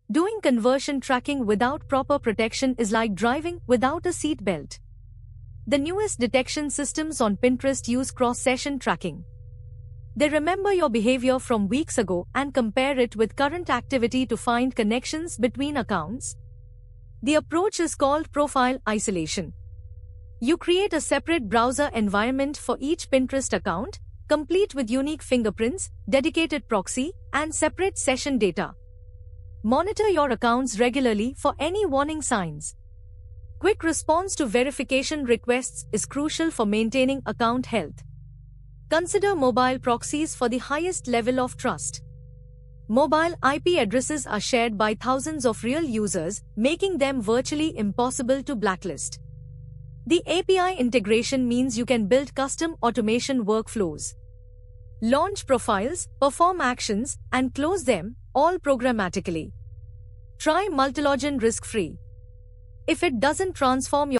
Doing conversion tracking without proper protection is like driving without a seat belt. The newest detection systems on Pinterest use cross-session tracking. They remember your behavior from weeks ago and compare it with current activity to find connections between accounts. The approach is called profile isolation. You create a separate browser environment for each Pinterest account, complete with unique fingerprints, dedicated proxy, and separate session data. Monitor your accounts regularly for any warning signs. Quick response to verification requests is crucial for maintaining account health. Consider mobile proxies for the highest level of trust. Mobile IP addresses are shared by thousands of real users, making them virtually impossible to blacklist. The API integration means you can build custom automation workflows. Launch profiles, perform actions, and close them, all programmatically. Try Multilogin risk-free. If it doesn't transform your